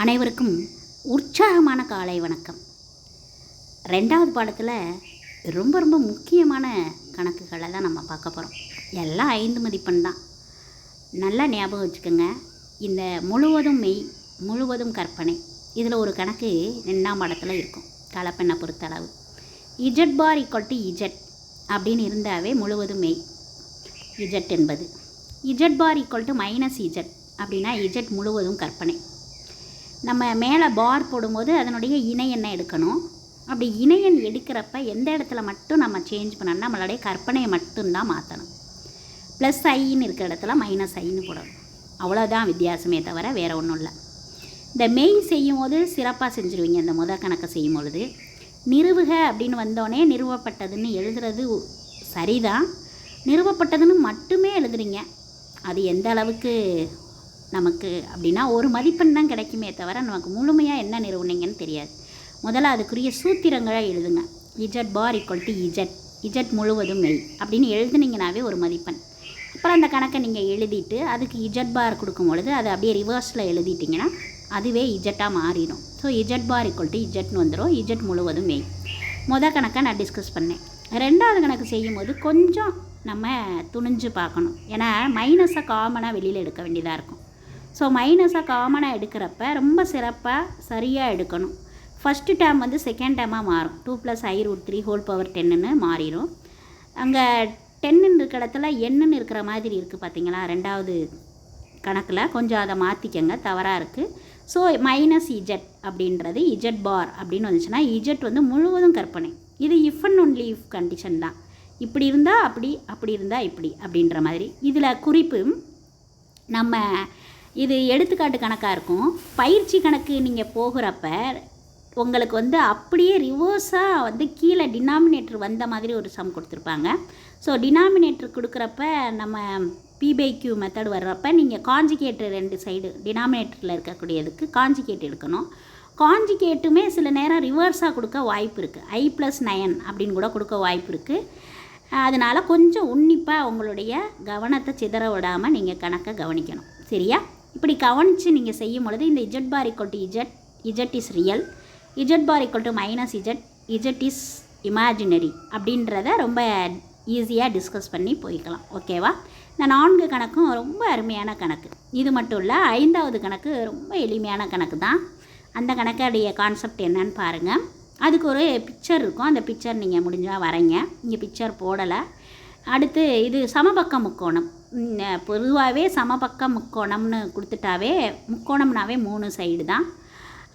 அனைவருக்கும் உற்சாகமான காலை வணக்கம். ரெண்டாவது பாடத்தில் ரொம்ப ரொம்ப முக்கியமான கணக்குகளை தான் நம்ம பார்க்க போகிறோம். எல்லாம் 5 மதிப்பெண் தான். நல்லா ஞாபகம் வச்சுக்கோங்க. இந்த முழுவதும் மெய் முழுவதும் கற்பனை இதில் ஒரு கணக்கு 2ஆம் பாடத்தில் இருக்கும். கலப்பெண்ணை பொறுத்தளவு z bar equal to z அப்படின்னு இருந்தாவே முழுவதும் மெய் இஜட் என்பது. Z bar equal to minus z அப்படின்னா இஜட் முழுவதும் கற்பனை. நம்ம மேலே பார் போடும்போது அதனுடைய இணையெண்ணை எடுக்கணும். அப்படி இணையன் எடுக்கிறப்ப எந்த இடத்துல மட்டும் நம்ம சேஞ்ச் பண்ணணும், நம்மளுடைய கற்பனையை மட்டும்தான் மாற்றணும். ப்ளஸ் ஐன்னு இருக்கிற இடத்துல மைனஸ் ஐன்னு போடணும். அவ்வளோதான் வித்தியாசமே தவிர வேறு ஒன்றும் இல்லை. இந்த மெய் செய்யும் போது சிறப்பாக செஞ்சுருவீங்க. இந்த முதல் கணக்கை செய்யும் பொழுது நிறுவுக அப்படின்னு வந்தோடனே நிறுவப்பட்டதுன்னு எழுதுறது சரிதான். நிறுவப்பட்டதுன்னு மட்டுமே எழுதுறீங்க. அது எந்த அளவுக்கு நமக்கு அப்படின்னா ஒரு மதிப்பெண் தான் கிடைக்குமே தவிர நமக்கு முழுமையாக என்ன நிறுவனீங்கன்னு தெரியாது. முதல்ல அதுக்குரிய சூத்திரங்களை எழுதுங்க. Z bar equal to z, z முழுவதும் மெய் அப்படின்னு எழுதுனீங்கனாவே ஒரு மதிப்பெண். அப்புறம் அந்த கணக்கை நீங்கள் எழுதிட்டு அதுக்கு இஜட் பார் கொடுக்கும் பொழுது அதை அப்படியே ரிவர்ஸில் எழுதிட்டிங்கன்னா அதுவே இஜட்டாக மாறிடும். So z bar equal to இஜட்னு வந்துடும். இஜட் முழுவதும் மெய். முதல் கணக்கை நான் டிஸ்கஸ் பண்ணேன். ரெண்டாவது கணக்கு செய்யும்போது கொஞ்சம் நம்ம துணிஞ்சு பார்க்கணும். ஏன்னா மைனஸை காமனாக வெளியில் எடுக்க வேண்டியதாக இருக்கும். ஸோ மைனஸை காமனாக எடுக்கிறப்ப ரொம்ப சிறப்பாக சரியாக எடுக்கணும். ஃபஸ்ட்டு டேர்ம் வந்து செகண்ட் டேர்மாக மாறும். 2 + i√3 ஹோல் பவர் 10ன்னு மாறிடும். அங்கே 10ன்னு இருக்கிற இடத்துல என்னன்னு இருக்கிற மாதிரி இருக்குது பார்த்தீங்களா? ரெண்டாவது கணக்கில் கொஞ்சம் அதை மாற்றிக்கங்க, தவறாக இருக்குது. ஸோ மைனஸ் இஜட் அப்படின்றது இஜட் பார் அப்படின்னு வந்துச்சுன்னா இஜட் வந்து முழுவதும் கற்பனை. இது if and only if condition தான். இப்படி இருந்தால் அப்படி, அப்படி இருந்தால் இப்படி அப்படின்ற மாதிரி. இதில் குறிப்பு நம்ம இது எடுத்துக்காட்டு கணக்காக இருக்கும். பயிற்சி கணக்கு நீங்கள் போகிறப்ப உங்களுக்கு வந்து அப்படியே ரிவர்ஸாக வந்து கீழே டினாமினேட்டர் வந்த மாதிரி ஒரு சம் கொடுத்துருப்பாங்க. ஸோ டினாமினேட்டர் கொடுக்குறப்ப நம்ம P/Q மெத்தட் வர்றப்ப நீங்கள் காஞ்சிகேட் 2 சைடு டினாமினேட்டரில் இருக்கக்கூடியதுக்கு காஞ்சிகேட் எடுக்கணும். காஞ்சிகேட்டுமே சில நேரம் ரிவர்ஸாக கொடுக்க வாய்ப்பு இருக்குது. i+9 அப்படின்னு கூட கொடுக்க வாய்ப்பு இருக்குது. அதனால் கொஞ்சம் உன்னிப்பாக உங்களுடைய கவனத்தை சிதற விடாமல் நீங்கள் கணக்கை கவனிக்கணும். சரியா? இப்படி கவனித்து நீங்கள் செய்யும் பொழுது இந்த z bar equal to z, z is real, z bar equal to minus z, z is imaginary அப்படின்றத ரொம்ப ஈஸியாக டிஸ்கஸ் பண்ணி போய்க்கலாம். ஓகேவா? இந்த 4 கணக்கும் ரொம்ப அருமையான கணக்கு. இது மட்டும் இல்லை, 5வது கணக்கு ரொம்ப எளிமையான கணக்கு தான். அந்த கணக்குடைய கான்செப்ட் என்னன்னு பாருங்கள். அதுக்கு ஒரு பிக்சர் இருக்கும். அந்த பிக்சர் நீங்கள் முடிஞ்சால் வரைங்க. இங்கே பிக்சர் போடலை. அடுத்து இது சமபக்க முக்கோணம். பொதுவாகவே சமபக்க முக்கோணம்னு கொடுத்துட்டாவே முக்கோணம்னாவே 3 சைடு தான்.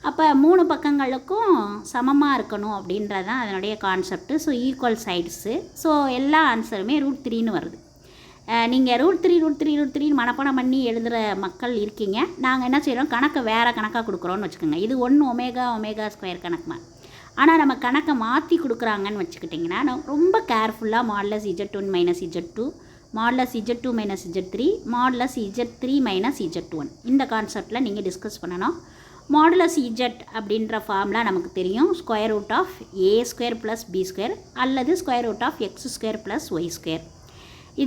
அப்போ 3 பக்கங்களுக்கும் சமமாக இருக்கணும் அப்படின்றது தான் அதனுடைய கான்செப்ட்டு. So equal சைட்ஸு. ஸோ எல்லா ஆன்சருமே √3ன்னு வருது. நீங்கள் √3 மனப்பாடம் பண்ணி எழுதுகிற மக்கள் இருக்கீங்க. நாங்கள் என்ன செய்கிறோம், கணக்கை வேறு கணக்காக கொடுக்குறோன்னு வச்சுக்கோங்க. இது 1 ஒமேகா² கணக்கு. ஆனால் நம்ம கணக்கை மாற்றி கொடுக்குறாங்கன்னு வச்சுக்கிட்டிங்கன்னா ரொம்ப கேர்ஃபுல்லாக modulus Z1 minus Z2, modulus Z2 minus Z3, modulus Z3 minus Z1 இந்த கான்செப்டில் நீங்கள் டிஸ்கஸ் பண்ணணும். மாடுலஸ் Z அப்படின்ற ஃபார்முலா நமக்கு தெரியும். √A² + B² அல்லது √x² + y².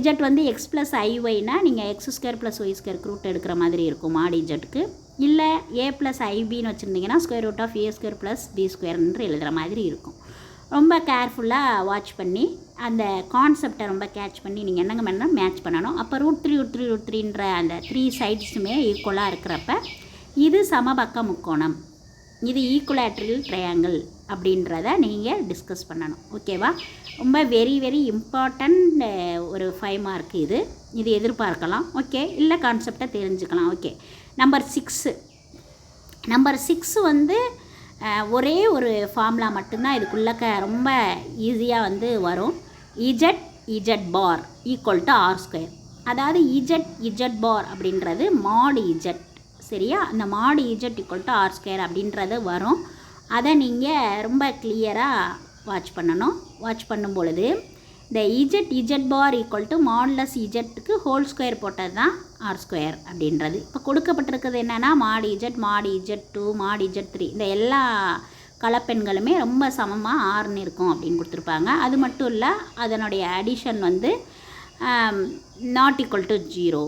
Z வந்து x + iy நீங்கள் x² + y² ரூட் எடுக்கிற மாதிரி இருக்கும் மாடு Zக்கு. இல்லை A + IBன்னு வச்சுருந்தீங்கன்னா √A² + B² எழுதுகிற மாதிரி இருக்கும். ரொம்ப கேர்ஃபுல்லாக வாட்ச் பண்ணி அந்த கான்செப்டை ரொம்ப கேட்ச் பண்ணி நீங்கள் என்னங்க பண்ணால் மேட்ச் பண்ணணும். அப்போ √3 அந்த 3 சைட்ஸுமே ஈக்குவலாக இருக்கிறப்ப இது சமபக்க முக்கோணம், இது ஈக்குவலேட்ரல் ட்ரையாங்கிள் அப்படின்றத நீங்கள் டிஸ்கஸ் பண்ணணும். ஓகேவா? ரொம்ப வெரி வெரி இம்பார்ட்டண்ட் ஒரு 5 மார்க் இது எதிர்பார்க்கலாம். ஓகே, இல்லை கான்செப்டை தெரிஞ்சுக்கலாம். ஓகே, நம்பர் 6 வந்து ஒரே ஒரு ஃபார்முலா மட்டும்தான் இதுக்குள்ளக்க ரொம்ப ஈஸியாக வந்து வரும். Z bar equal to R². அதாவது இஜட் பார் அப்படின்றது மாடு இஜட். சரியா? அந்த மாடு இஜட் ஈக்குவல் டு R² அப்படின்றது வரும். அதை நீங்கள் ரொம்ப கிளியராக வாட்ச் பண்ணணும். வாட்ச் பண்ணும் பொழுது இந்த z bar equal to modulus இஜட்டுக்கு ஹோல் ஸ்கொயர் போட்டது தான் R² அப்படின்றது. இப்போ கொடுக்கப்பட்டிருக்கிறது என்னென்னா மாடு Z2 மாடு Z3 இந்த எல்லா கலப்பெண்களுமே ரொம்ப சமமாக 6ன்னு இருக்கும் அப்படின்னு கொடுத்துருப்பாங்க. அது மட்டும் இல்லை, அதனுடைய அடிஷன் வந்து ≠ 0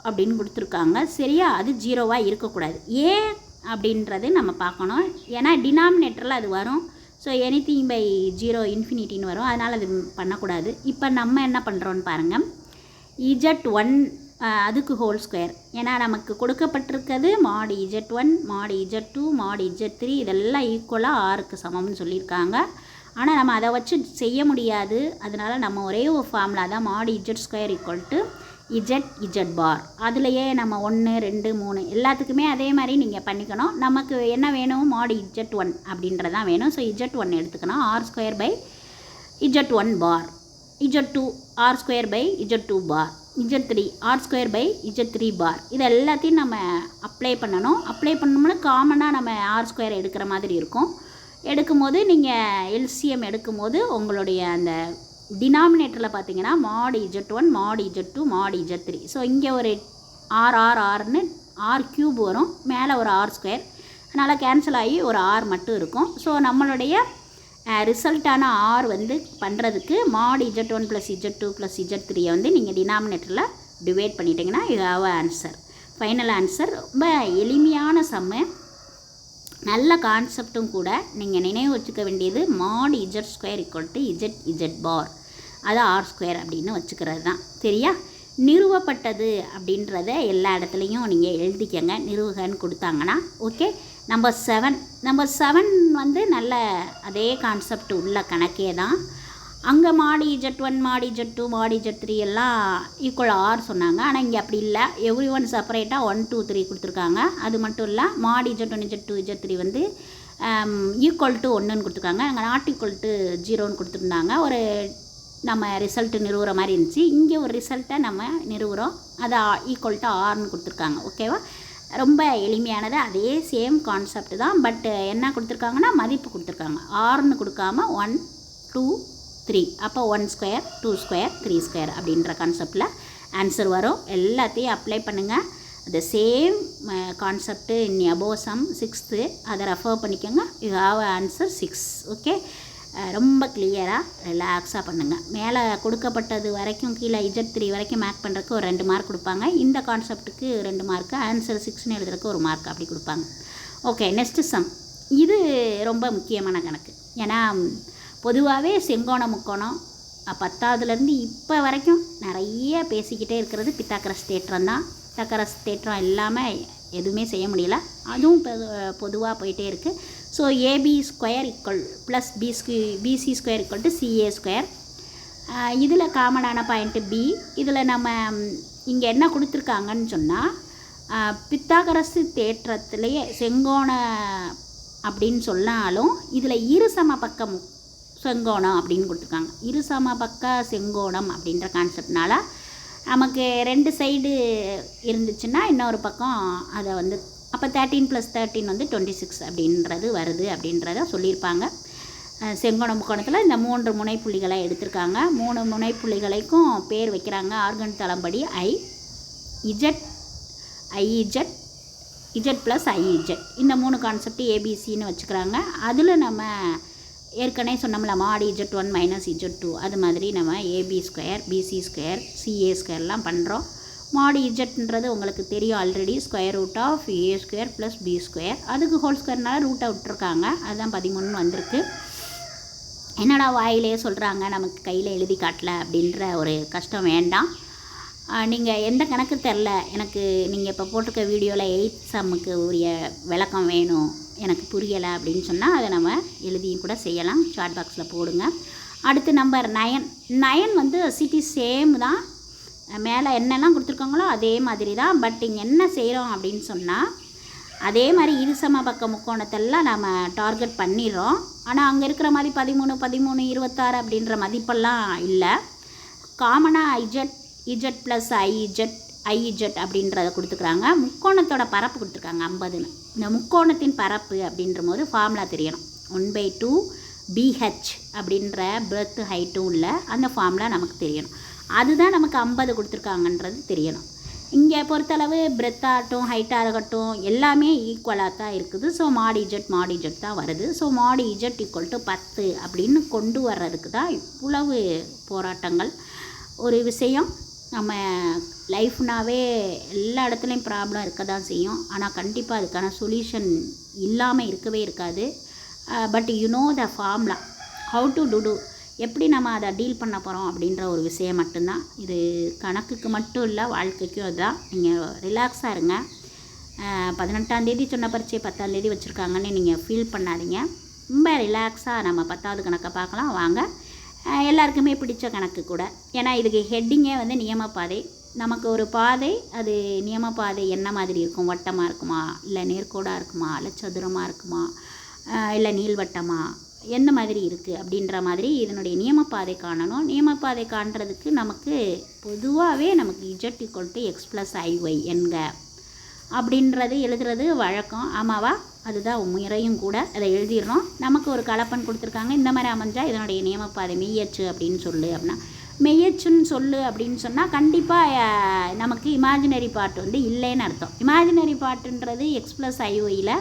அப்படின்னு கொடுத்துருக்காங்க. சரியா? அது 0வாக இருக்கக்கூடாது. ஏன் அப்படின்றது நம்ம பார்க்கணும். ஏன்னா டினாமினேட்டரில் அது வரும். ஸோ எனிதிங் பை 0 இன்ஃபினிட்டின்னு வரும். அதனால் அது பண்ணக்கூடாது. இப்போ நம்ம என்ன பண்ணுறோன்னு பாருங்கள். Z1 அதுக்கு ஹோல் ஸ்கொயர். ஏன்னா நமக்கு கொடுக்கப்பட்டிருக்கிறது mod Z1 mod Z2 mod Z3 இதெல்லாம் ஈக்குவலாக ஆறுக்கு சமம்னு சொல்லியிருக்காங்க. ஆனால் நம்ம அதை வச்சு செய்ய முடியாது. அதனால் நம்ம ஒரே ஒரு ஃபார்முலா தான் mod Z² Z பார். அதுலேயே நம்ம 1 2 3 எல்லாத்துக்குமே அதே மாதிரி நீங்கள் பண்ணிக்கணும். நமக்கு என்ன வேணும், mod Z1 அப்படின்றதான் வேணும். ஸோ Z1 எடுத்துக்கணும். R² Z1 பார், Z2 R² Z2 பார், Z3 R² Z3 பார். இது எல்லாத்தையும் நம்ம அப்ளை பண்ணணும். அப்ளை பண்ணோம்னா காமனாக நம்ம R² எடுக்கிற மாதிரி இருக்கும். எடுக்கும்போது நீங்கள் எல்சிஎம் எடுக்கும்போது உங்களுடைய அந்த டினாமினேட்டரில் பார்த்தீங்கன்னா mod Z1 mod Z2 mod Z3. So இங்கே ஒரு RRRன்னு R³ வரும், மேலே ஒரு R². அதனால் கேன்சல் ஆகி ஒரு R மட்டும் இருக்கும். ஸோ நம்மளுடைய ரிசல்ட்டான R வந்து பண்ணுறதுக்கு mod Z1 + Z2 + Z3 வந்து நீங்கள் டினாமினேட்டரில் டிவைட் பண்ணிட்டீங்கன்னா இது ஆன்சர். Final answer. ரொம்ப எளிமையான சம்மு, நல்ல கான்செப்டும் கூட. நீங்கள் நினைவு வச்சுக்க வேண்டியது mod Z² Z பார், அது R² அப்படின்னு வச்சுக்கிறது தான். சரியா? நிறுவப்பட்டது அப்படின்றத எல்லா இடத்துலையும் நீங்கள் எழுதிக்கங்க. நிறுவுகன்னு கொடுத்தாங்கன்னா ஓகே. நம்பர் 7 வந்து நல்ல அதே கான்செப்ட் உள்ள கணக்கே தான். அங்கே mod Z1 mod Z2 mod Z3 எல்லாம் ஈக்குவல் R சொன்னாங்க. ஆனால் இங்கே அப்படி இல்லை. எவ்ரி ஒன் செப்பரேட்டாக 1 2 3 கொடுத்துருக்காங்க. அது மட்டும் இல்லை, mod Z1 Z2 Z3 வந்து ஈக்குவல் டு 1ன்னு கொடுத்துருக்காங்க. அங்கே நாட் ஈக்குவல் டு 0ன்னு கொடுத்துருந்தாங்க. ஒரு நம்ம ரிசல்ட்டு நிறுவுற மாதிரி இருந்துச்சு. இங்கே ஒரு ரிசல்ட்டை நம்ம நிறுவுகிறோம், அதை ஈக்குவல் டு Rன்னு கொடுத்துருக்காங்க. ஓகேவா? ரொம்ப எளிமையானது. அதே சேம் கான்செப்ட் தான். பட் என்ன கொடுத்துருக்காங்கன்னா மதிப்பு கொடுத்துருக்காங்க. Rன்னு கொடுக்காம 1 2 3. அப்போ 1² 2² 3² அப்படின்ற கான்செப்டில் ஆன்சர் வரும். எல்லாத்தையும் அப்ளை பண்ணுங்கள். the same concept in above sum 6th அதை ரெஃபர் பண்ணிக்கோங்க. You have answer 6. ஓகே. ரொம்ப கிளியராக ரிலாக்ஸாக பண்ணுங்கள். மேலே கொடுக்கப்பட்டது வரைக்கும் கீழே Z3 வரைக்கும் மேக் பண்ணுறதுக்கு ஒரு 2 மார்க் கொடுப்பாங்க. இந்த கான்செப்ட்டுக்கு 2 மார்க்கு, ஆன்சர் 6ன்னு எழுதுறதுக்கு 1 மார்க் அப்படி கொடுப்பாங்க. Okay, next sum. இது ரொம்ப முக்கியமான கணக்கு. ஏன்னா பொதுவாகவே செங்கோண முக்கோணம் 10வதுலேருந்து இப்போ வரைக்கும் நிறைய பேசிக்கிட்டே இருக்கிறது பித்தாகரஸ் தேற்றம் தான். பித்தாகரஸ் தேற்றம் இல்லாமல் எதுவுமே செய்ய முடியல. அதுவும் பொதுவாக போயிட்டே இருக்குது. So AB² + BC² CA². இதில் காமனான பாயிண்ட்டு B. இதில் நம்ம இங்கே என்ன கொடுத்துருக்காங்கன்னு சொன்னால், பித்தாகரஸ் தேற்றத்திலேயே செங்கோண அப்படின்னு சொன்னாலும் இதில் இருசம பக்கம் செங்கோணம் அப்படின்னு கொடுத்துருக்காங்க. இருசம பக்க செங்கோணம் அப்படின்ற கான்செப்ட்னால நமக்கு 2 சைடு இருந்துச்சுன்னா இன்னொரு பக்கம் அதை வந்து அப்போ 13 + 13 வந்து 26 அப்படின்றது வருது அப்படின்றத சொல்லியிருப்பாங்க. செங்கோண முக்கோணத்தில் இந்த 3 முனைப்புள்ளிகளை எடுத்திருக்காங்க. 3 முனைப்புள்ளிகளுக்கும் பேர் வைக்கிறாங்க ஆர்கன் தளம்படி IZ + IZ. இந்த 3 கான்செப்ட் ABCன்னு வச்சுக்கிறாங்க. அதில் நம்ம ஏற்கனவே சொன்னோம்ல mod Z1 - Z2, அது மாதிரி நம்ம AB² BC² CA²லாம் பண்ணுறோம். mod Zன்றது உங்களுக்கு தெரியும் ஆல்ரெடி, √A² + B². அதுக்கு ஹோல் ஸ்கொயர்னால ரூட்டை விட்டுருக்காங்க. அதுதான் 13 வந்திருக்கு. என்னடா வாயிலே சொல்கிறாங்க, நமக்கு கையில் எழுதி காட்டல அப்படின்ற ஒரு கஷ்டம் வேண்டாம். நீங்கள் எந்த கணக்கு தெரில எனக்கு, நீங்கள் இப்போ போட்டிருக்க வீடியோவில் 8th சம்முக்கு உரிய விளக்கம் வேணும், எனக்கு புரியலை அப்படின்னு சொன்னால் அதை நம்ம எழுதியும் கூட செய்யலாம். சாட் பாக்ஸில் போடுங்க. அடுத்து நம்பர் 9 வந்து சிட்டி சேம் தான். மேலே என்னெல்லாம் கொடுத்துருக்காங்களோ அதே மாதிரி தான். பட் இங்கே என்ன செய்கிறோம் அப்படின்னு சொன்னால், அதே மாதிரி இருசம பக்க முக்கோணத்தெல்லாம் நம்ம டார்கெட் பண்ணிடுறோம். ஆனால் அங்கே இருக்கிற மாதிரி 13 13 26 அப்படின்ற மதிப்பெல்லாம் இல்லை. காமனாக Z + IZ அப்படின்றத கொடுத்துக்கிறாங்க. முக்கோணத்தோட பரப்பு கொடுத்துருக்காங்க 50ன்னு. இந்த முக்கோணத்தின் பரப்பு அப்படின்ற போது ஃபார்முலா தெரியணும். 1/2 BH அப்படின்ற பிரெத் ஹைட்டும் இல்லை, அந்த ஃபார்முலா நமக்கு தெரியணும். அதுதான் நமக்கு 50 கொடுத்துருக்காங்கன்றது தெரியணும். இங்கே பொறுத்தளவு பிரெத்தாகட்டும் ஹைட்டாக இருக்கட்டும் எல்லாமே ஈக்குவலாக தான் இருக்குது. ஸோ mod Z தான் வருது. ஸோ mod Z = 10 அப்படின்னு கொண்டு வர்றதுக்கு தான் இவ்வளவு போராட்டங்கள். ஒரு விஷயம் நம்ம லைஃப்னாவே எல்லா இடத்துலையும் ப்ராப்ளம் இருக்க தான் செய்யும். ஆனால் கண்டிப்பாக அதுக்கான சொல்யூஷன் இல்லாமல் இருக்கவே இருக்காது. But you know the formula how to do எப்படி நம்ம அதை டீல் பண்ண போகிறோம் அப்படின்ற ஒரு விஷயம் மட்டும்தான். இது கணக்குக்கு மட்டும் இல்லை, வாழ்க்கைக்கும் அதுதான். நீங்கள் ரிலாக்ஸாக இருங்க. 18ஆந்தேதி சொன்ன பரீட்சை 10ஆந்தேதி வச்சுருக்காங்கன்னு நீங்கள் ஃபீல் பண்ணாதீங்க. ரொம்ப ரிலாக்ஸாக நம்ம 10வது கணக்கை பார்க்கலாம் வாங்க. எல்லாருக்குமே பிடிச்ச கணக்கு கூட. ஏன்னா இதுக்கு ஹெட்டிங்கே வந்து நியமப்பாதை. நமக்கு ஒரு பாதை, அது நியமப்பாதை என்ன மாதிரி இருக்கும்? வட்டமாக இருக்குமா, இல்லை நேர்கோடாக இருக்குமா, இல்லை சதுரமாக இருக்குமா, இல்லை நீள்வட்டமா, எந்த மாதிரி இருக்குது அப்படின்ற மாதிரி இதனுடைய நியமப்பாதை காணணும். நியமப்பாதை காண்றதுக்கு நமக்கு பொதுவாகவே நமக்கு Z equal to X plus ஐஒய் என்க அப்படின்றது எழுதுறது வழக்கம். ஆமாவா? அதுதான் முறையும் கூட. அதை எழுதிடுறோம். நமக்கு ஒரு கலப்பன் கொடுத்துருக்காங்க. இந்த மாதிரி அமைஞ்சால் இதனுடைய நியமப்பாதை மெய்யச்சு அப்படின்னு சொல்லு அப்படின்னா, மெய்யச்சுன்னு சொல்லு அப்படின்னு சொன்னால் கண்டிப்பாக நமக்கு இமேஜினரி பார்ட் வந்து இல்லைன்னு அர்த்தம். இமேஜினரி பார்ட்டுன்றது எக்ஸ் ப்ளஸ் ஐஒயில்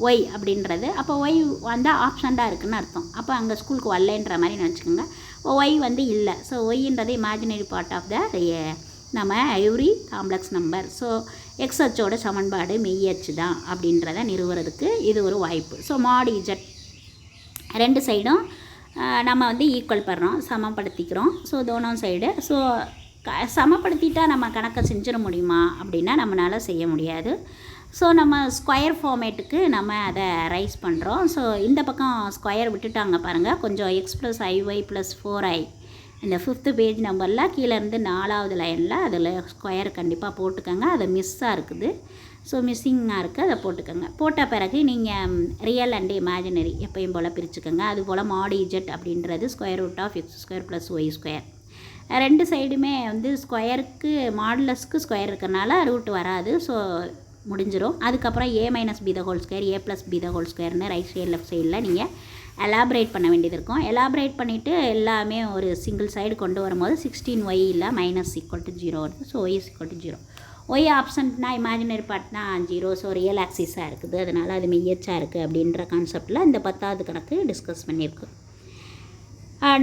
ஒய் அப்படின்றது. அப்போ ஒய் வந்து ஆப்ஷன்டாக இருக்குதுன்னு அர்த்தம். அப்போ அங்கே ஸ்கூலுக்கு வரலன்ற மாதிரி நினச்சிக்கோங்க. ஒய் வந்து இல்லை. ஸோ ஒய்ன்றது இமேஜினரி பார்ட் ஆஃப் த நம்ம every complex number. So x அச்சோட சமன்பாடு மெய்யச்சு தான் அப்படின்றத நிறுவுறதுக்கு இது ஒரு வாய்ப்பு. ஸோ மாட் இஜட் ரெண்டு சைடும் நம்ம வந்து ஈக்குவல் பண்ணுறோம், சமப்படுத்திக்கிறோம். ஸோ தோனோம் சைடு. ஸோ சமப்படுத்திட்டா நம்ம கணக்கை செஞ்சிட முடியுமா அப்படின்னா நம்மளால் செய்ய முடியாது. ஸோ நம்ம ஸ்கொயர் ஃபார்மேட்டுக்கு நம்ம அதை ரைஸ் பண்ணுறோம். ஸோ இந்த பக்கம் ஸ்கொயர் விட்டுட்டாங்க பாருங்கள். கொஞ்சம் எக்ஸ் ப்ளஸ் ஐஒய் ப்ளஸ் 4i இந்த 5th பேஜ் நம்பரில் கீழேருந்து 4வது லைனில் அதில் ஸ்கொயர் கண்டிப்பாக போட்டுக்கோங்க. அது மிஸ்ஸாக இருக்குது. ஸோ மிஸ்ஸிங்காக இருக்குது, அதை போட்டுக்கோங்க. போட்ட பிறகு நீங்கள் ரியல் அண்ட் இமேஜினரி எப்பயும் போல் பிரிச்சுக்கோங்க. அதுபோல் மாட் இஜட் அப்படின்றது square root of x square plus y square. ரெண்டு சைடுமே வந்து ஸ்கொயருக்கு மாடுலஸ்க்கு ஸ்கொயர் இருக்கிறனால ரூட் வராது. ஸோ முடிஞ்சிடும். அதுக்கப்புறம் a minus b the whole square, a plus b the whole ஸ்கொயர்னு ரைட் சைடு லெஃப்ட் சைடில் நீங்கள் எலாபரேட் பண்ண வேண்டியது இருக்கும். எலாபரேட் பண்ணிவிட்டு எல்லாமே ஒரு சிங்கிள் சைடு கொண்டு வரும்போது 16y இல்லை மைனஸ் ஈக்குவல் டு 0 வருது. So y is equal to 0. Y ஆப்ஷன்னா இமேஜினரி பார்ட்னா 0. ஸோ ரியல் ஆக்சிஸாக இருக்குது, அதனால் அது மெய்யச்சாக இருக்குது அப்படின்ற கான்செப்டில் இந்த 10வது கணக்கு டிஸ்கஸ் பண்ணியிருக்கு.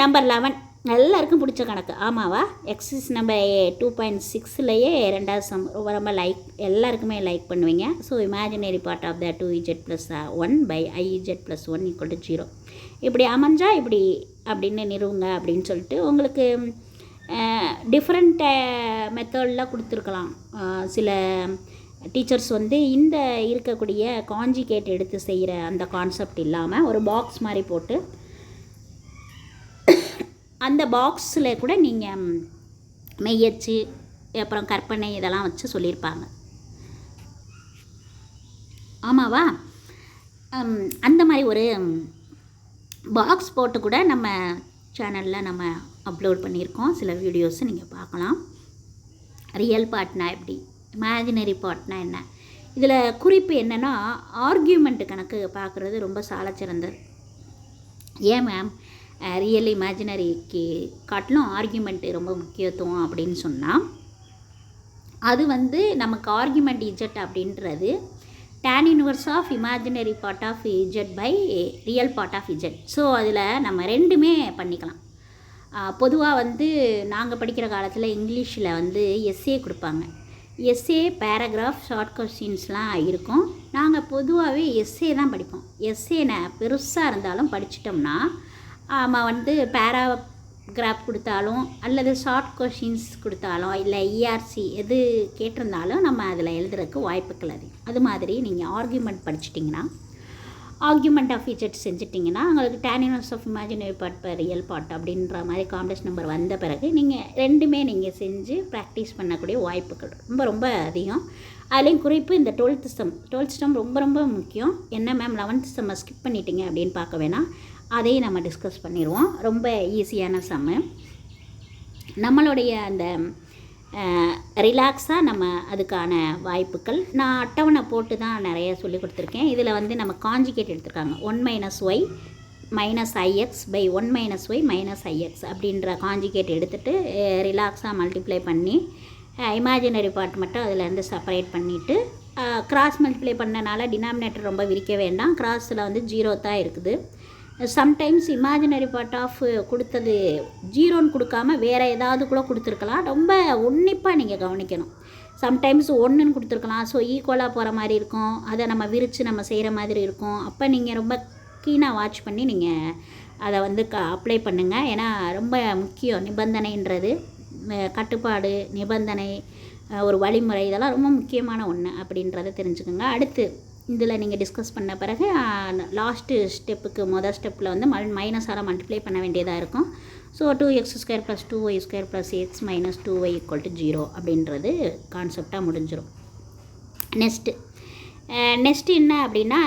நம்பர் 11 எல்லாருக்கும் பிடிச்ச கணக்கு. ஆமாவா? எக்ஸிஸ் நம்பர் 2.6லேயே 2வது சம் ரொம்ப லைக், எல்லாருக்குமே லைக் பண்ணுவீங்க. So imaginary part of the 2z plus 1 by iz plus 1 equal to 0 இப்படி அமைஞ்சால் இப்படி அப்படின்னு நிறுவுங்க அப்படின்னு சொல்லிட்டு உங்களுக்கு டிஃப்ரெண்ட் மெத்தடில் கொடுத்துருக்கலாம். சில டீச்சர்ஸ் வந்து இந்த இருக்கக்கூடிய காஞ்சிகேட் எடுத்து செய்கிற அந்த கான்செப்ட் இல்லாமல் ஒரு பாக்ஸ் மாதிரி போட்டு அந்த பாக்ஸில் கூட நீங்கள் மெய்யச்சு அப்புறம் கற்பனை இதெல்லாம் வச்சு சொல்லியிருப்பாங்க. ஆமாவா? அந்த மாதிரி ஒரு பாக்ஸ் போட்டு கூட நம்ம சேனலில் நம்ம அப்லோட் பண்ணியிருக்கோம். சில வீடியோஸ் நீங்கள் பார்க்கலாம். ரியல் பார்ட்னா எப்படி, இமேஜினரி பார்ட்னா என்ன, இதில் குறிப்பு என்னென்னா ஆர்கியூமெண்ட்டு கணக்கு பார்க்குறது ரொம்ப சாலச்சிறந்தது. ஏன் மேம் ரியல் இமேஜினரிக்கு காட்டிலும் ஆர்கியூமெண்ட்டு ரொம்ப முக்கியத்துவம் அப்படின்னு சொன்னால், அது வந்து நமக்கு ஆர்கியூமெண்ட் இஜட் அப்படின்றது tan inverse of imaginary part of z by real part of z. So அதில் நம்ம ரெண்டுமே பண்ணிக்கலாம். பொதுவாக வந்து நாங்கள் படிக்கிற காலத்தில் இங்கிலீஷில் வந்து எஸ்ஏ கொடுப்பாங்க. எஸ்ஏ பேராகிராஃப் ஷார்ட் கொஸ்டின்ஸ்லாம் இருக்கும். நாங்கள் பொதுவாகவே எஸ்ஏ தான் படிப்போம். எஸ்ஏ பெருசாக இருந்தாலும் படிச்சிட்டோம்னா நம்ம வந்து பேராகிராஃப் கொடுத்தாலும் அல்லது ஷார்ட் கொஷின்ஸ் கொடுத்தாலும் இல்லை இஆர்சி எது கேட்டிருந்தாலும் நம்ம அதில் எழுதுறதுக்கு வாய்ப்புகள் அதிகம். அது மாதிரி நீங்கள் ஆர்கியூமெண்ட் படிச்சிட்டிங்கன்னா, ஆர்கியூமெண்ட் ஆஃப் இஜட் செஞ்சிட்டிங்கன்னா உங்களுக்கு tan inverse of imaginary part by real part அப்படின்ற மாதிரி காம்ப்ளெக்ஸ் நம்பர் வந்த பிறகு நீங்கள் ரெண்டுமே நீங்கள் செஞ்சு ப்ராக்டிஸ் பண்ணக்கூடிய வாய்ப்புகள் ரொம்ப ரொம்ப அதிகம். அதுலேயும் குறிப்பு இந்த 12th சம் ரொம்ப ரொம்ப முக்கியம். என்ன மேம் 11th செம்மை ஸ்கிப் பண்ணிட்டீங்க அப்படின்னு பார்க்க வேணாம், அதையும் நம்ம டிஸ்கஸ் பண்ணிடுவோம். ரொம்ப ஈஸியான சம்மு. நம்மளுடைய அந்த ரிலாக்ஸாக நம்ம அதுக்கான வாய்ப்புகள் நான் அட்டவணை போட்டு தான் நிறைய சொல்லி கொடுத்துருக்கேன். இதில் வந்து நம்ம காஞ்சிகேட் எடுத்துருக்காங்க. 1 minus y minus i x by 1 minus y minus i x அப்படின்ற காஞ்சிகேட் எடுத்துகிட்டு ரிலாக்ஸாக மல்டிப்ளை பண்ணி இமேஜினரி பார்ட் மட்டும் அதிலேருந்து செப்பரேட் பண்ணிவிட்டு கிராஸ் மல்டிப்ளை பண்ணனால டினாமினேட்டர் ரொம்ப விரிக்க வேண்டாம். கிராஸில் வந்து 0 தான் இருக்குது. சம்டைம்ஸ் இமேஜினரி பார்ட் ஆஃப் கொடுத்தது ஜீரோன்னு கொடுக்காம வேறு ஏதாவது கூட கொடுத்துருக்கலாம். ரொம்ப உன்னிப்பாக நீங்கள் கவனிக்கணும். சம்டைம்ஸ் ஒன்றுன்னு கொடுத்துருக்கலாம். ஸோ ஈக்குவலாக போகிற மாதிரி இருக்கும். அதை நம்ம விரித்து நம்ம செய்கிற மாதிரி இருக்கும். அப்போ நீங்கள் ரொம்ப கீனாக வாட்ச் பண்ணி நீங்கள் அதை வந்து அப்ளை பண்ணுங்கள். ஏன்னா ரொம்ப முக்கியம் நிபந்தனைன்றது. கட்டுப்பாடு, நிபந்தனை, ஒரு வழிமுறை, இதெல்லாம் ரொம்ப முக்கியமான ஒன்று அப்படின்றத தெரிஞ்சுக்கோங்க. அடுத்து இதில் நீங்கள் டிஸ்கஸ் பண்ண பிறகு லாஸ்ட்டு ஸ்டெப்புக்கு மொதல் ஸ்டெப்பில் வந்து மைனஸால் மல்டிப்ளை பண்ண வேண்டியதாக இருக்கும். So 2x² + 2y² + x - 2y = 0 அப்படின்றது கான்செப்டாக முடிஞ்சிடும். நெக்ஸ்ட்டு என்ன அப்படின்னா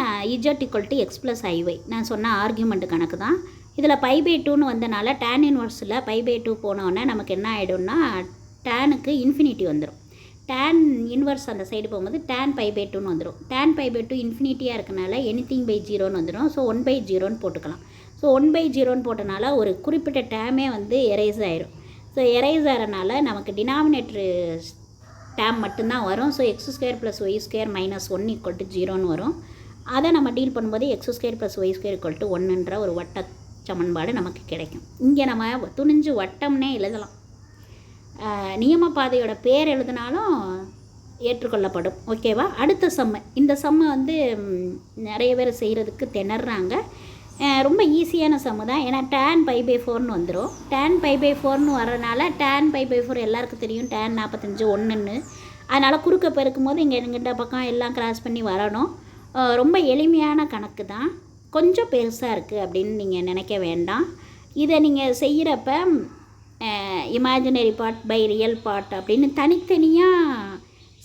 z = x + iy. நான் சொன்ன ஆர்கியூமெண்ட் கணக்கு தான். இதில் π/2ன்னு வந்தனால tan இன்வர்ஸில் π/2 போனோடனே நமக்கு என்ன ஆகிடும்னா டேனுக்கு இன்ஃபினிட்டி வந்துடும். tan இன்வர்ஸ் அந்த சைடு போகும்போது tan π/2ன்னு வந்துடும். tan π/2 இன்ஃபினிட்டியாக இருக்கனால anything/0ன்னு வந்துடும். ஸோ 1/0ன்னு போட்டுக்கலாம். ஸோ 1/0ன்னு போட்டனால ஒரு குறிப்பிட்ட டேமே வந்து எரேஸ் ஆயிரும். ஸோ எரேஸ் ஆகிறனால நமக்கு டினாமினேட்ரு டேம் மட்டும்தான் வரும். ஸோ x² + y² - 1 = 0ன்னு வரும். அதை நம்ம டீல் பண்ணும்போது x² + y² = 1ன்ற ஒரு வட்ட சமன்பாடு நமக்கு கிடைக்கும். இங்கே நம்ம துணிஞ்சு வட்டம்னே எழுதலாம். நியமப்பாதையோட பேர் எழுதினாலும் ஏற்றுக்கொள்ளப்படும். ஓகேவா? அடுத்த சம்மை, இந்த சம்மை வந்து நிறைய பேர் செய்கிறதுக்கு திணறாங்க. ரொம்ப ஈஸியான சம்மு தான். ஏன்னா tan π/4ன்னு வந்துடும். tan π/4ன்னு வரனால tan π/4 எல்லாருக்கும் தெரியும். tan 45 1ன்னு. அதனால் குறுக்க பெருக்கும் போது இங்கே எங்கிட்ட பக்கம் எல்லாம் கிராஸ் பண்ணி வரணும். ரொம்ப எளிமையான கணக்கு தான். கொஞ்சம் பெருசாக இருக்குது அப்படின்னு நீங்கள் நினைக்க வேண்டாம். இதை நீங்கள் செய்கிறப்ப imaginary part by real part அப்படின்னு தனித்தனியாக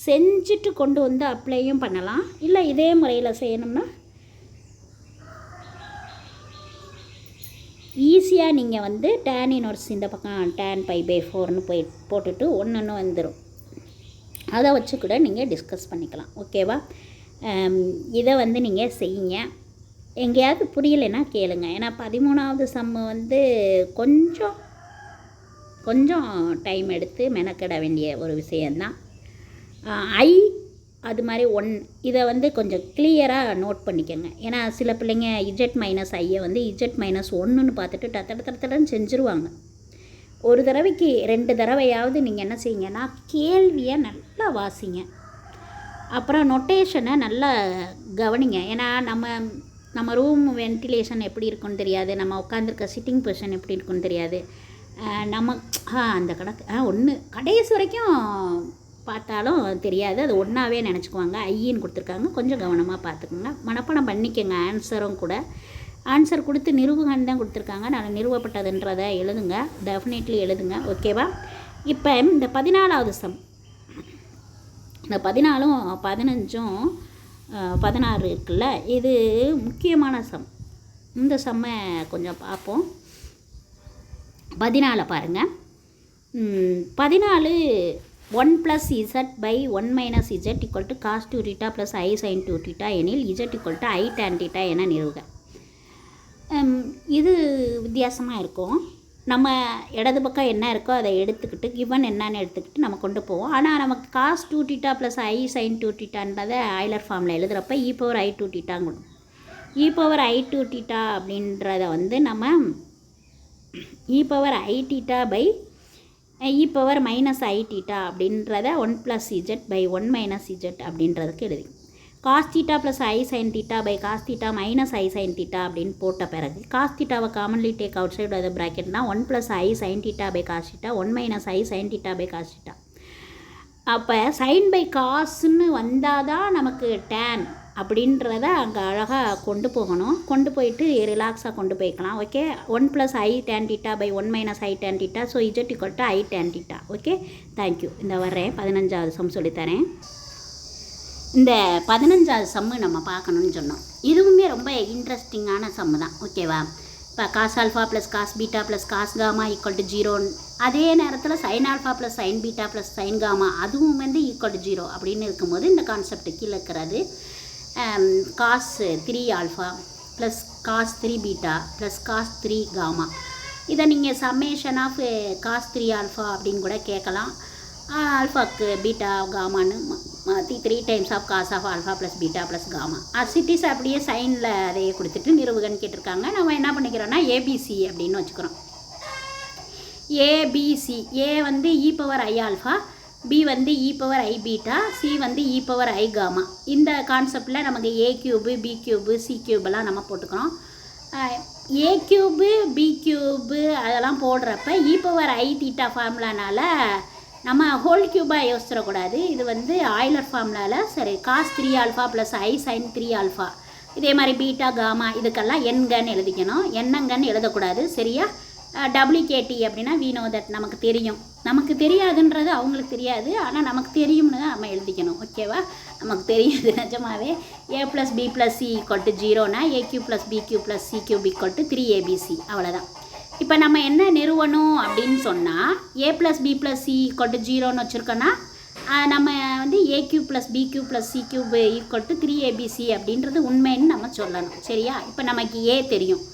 செஞ்சுட்டு கொண்டு வந்து அப்ளையும் பண்ணலாம். இல்லை இதே முறையில் செய்யணும்னா ஈஸியாக நீங்கள் வந்து tan இன்வர்ஸ் இந்த பக்கம் tan π/4ன்னு போட்டுட்டு 1ன்னு வந்துடும். அதை வச்சு கூட நீங்கள் டிஸ்கஸ் பண்ணிக்கலாம். ஓகேவா? இதை வந்து நீங்கள் செய்யுங்க. எங்கேயாவது புரியலைன்னா கேளுங்க. ஏன்னா 13வது சம்மு வந்து கொஞ்சம் டைம் எடுத்து மெனக்கிட வேண்டிய ஒரு விஷயந்தான். அது மாதிரி 1 இதை வந்து கொஞ்சம் கிளியராக நோட் பண்ணிக்கோங்க. ஏன்னா சில பிள்ளைங்க z - i வந்து z - 1ன்னு பார்த்துட்டு டத்தடன்னு செஞ்சுருவாங்க. ஒரு தடவைக்கு 2 தடவையாவது நீங்கள் என்ன செய்யுங்கன்னா கேள்வியை நல்லா வாசிங்க. அப்புறம் நொட்டேஷனை நல்லா கவனிங்க. ஏன்னா நம்ம ரூம் வென்டிலேஷன் எப்படி இருக்குன்னு தெரியாது. நம்ம உட்காந்துருக்க சிட்டிங் பொசிஷன் எப்படி இருக்குன்னு தெரியாது. நம்ம அந்த கணக்கு ஒன்று கடைசி வரைக்கும் பார்த்தாலும் தெரியாது. அது ஒன்றாவே நினச்சிக்குவாங்க. ஐயின்னு கொடுத்துருக்காங்க. கொஞ்சம் கவனமாக பார்த்துக்குங்க. மனப்பாடம் பண்ணிக்கோங்க. ஆன்சரும் கூட ஆன்சர் கொடுத்து நிறுவுகன்னு தான் கொடுத்துருக்காங்க. நான் நிறுவப்பட்டதுன்றதை எழுதுங்க. டெஃபினெட்லி எழுதுங்க. ஓகேவா? இப்போ இந்த 14வது சம், இந்த 14ம் 15ம் 16 இருக்குல்ல, இது முக்கியமான சம். இந்த சம்மை கொஞ்சம் பார்ப்போம். 14 பாருங்கள். 14 1 + z/1 - z = cos 2θ + i sin 2θ எனில் z = i tan θ என நிறுவுக. இது வித்தியாசமாக இருக்கும். நம்ம இடது பக்கம் என்ன இருக்கோ அதை எடுத்துக்கிட்டு கிவன் என்னன்னு எடுத்துக்கிட்டு நம்ம கொண்டு போவோம். ஆனால் நமக்கு cos 2θ + i sin 2θன்றதை ஆய்லர் ஃபார்மில் எழுதுகிறப்ப e/i2θ e/i2θ அப்படின்றத வந்து நம்ம e/iθ/e -iθ அப்படின்றத 1 + z/1 - z அப்படின்றதுக்கு எழுதி cos θ + i sin θ cos θ - i sin θ அப்படின்னு போட்ட பிறகு cos θவை காமன்லி டேக் அவுட் சைடு அது ப்ராக்கெட்னா 1 + i sin θ cos θ 1 - i sin θ cos θ. அப்போ sin cosன்னு வந்தால் தான் நமக்கு tan அப்படின்றத அங்கே அழகாக கொண்டு போகணும். கொண்டு போயிட்டு ரிலாக்ஸாக கொண்டு போய்க்கலாம். Okay? 1 + i tan θ 1 - i tan θ. So z = i tan θ. Okay? Thank you. இந்த வர்றேன் 15வது சம் சொல்லித்தரேன். இந்த 15வது சம்மு நம்ம பார்க்கணுன்னு சொன்னோம். இதுவுமே ரொம்ப இன்ட்ரெஸ்டிங்கான சம்மு தான். ஓகேவா? இப்போ cos α + cos β + cos γ = 0. அதே நேரத்தில் sin α + sin β + sin γ அதுவும் வந்து =0 அப்படின்னு இருக்கும்போது இந்த கான்செப்ட் கீழே இருக்கிறது cos 3α + cos 3β + cos 3γ. இதை நீங்கள் சம்மேஷன் ஆஃப் cos 3α அப்படின்னு கூட கேட்கலாம். ஆல்ஃபாக்கு பீட்டா காமான்னு மாற்றி 3 times of cos of alpha plus beta plus gamma as it is அப்படியே சைனில் அதையே கொடுத்துட்டு நிறுவுகன்னு கேட்டிருக்காங்க. நம்ம என்ன பண்ணிக்கிறோன்னா ஏபிசி அப்படின்னு வச்சுக்கிறோம். ஏபிசி, ஏ வந்து இ பவர் ஐ ஆல்ஃபா, பி வந்து இ பவர் ஐ பீட்டா, சி வந்து இ பவர் ஐ காமா. இந்த கான்செப்டில் நமக்கு ஏ க்யூபு, பி க்யூபு, சி க்யூபெல்லாம் நம்ம போட்டுக்கிறோம். ஏ க்யூபு, பி க்யூபு அதெல்லாம் போடுறப்ப இ பவர் ஐ தீட்டா ஃபார்முலானால் நம்ம ஹோல் க்யூபாக யோசிச்சிடக்கூடாது. இது வந்து ஆய்லர் ஃபார்முலாவில் சரி cos 3 alpha plus i sign 3 alpha. இதே மாதிரி பீட்டா காமா இதுக்கெல்லாம் எண்கன்னு எழுதிக்கணும், என்னங்கன்னு எழுதக்கூடாது. சரியா? டபிள்யூகேடி அப்படின்னா வி நோ தட், நமக்கு தெரியும். நமக்கு தெரியாதுன்றது அவங்களுக்கு தெரியாது, ஆனால் நமக்கு தெரியும்னு தான் நம்ம எழுதிக்கணும். ஓகேவா? நமக்கு தெரியாது நிஜமாவே. A plus b plus c equal to 0னா a cube plus b cube plus c cube equal to 3abc. அவ்வளோதான். இப்போ நம்ம என்ன நிறுவனம் அப்படின்னு சொன்னால் a plus b plus c equal to 0ன்னு வச்சுருக்கோன்னா நம்ம வந்து a cube plus b cube plus c cube equal to 3abc அப்படின்றது உண்மைன்னு நம்ம சொல்லணும். சரியா? இப்போ நமக்கு ஏ தெரியும்.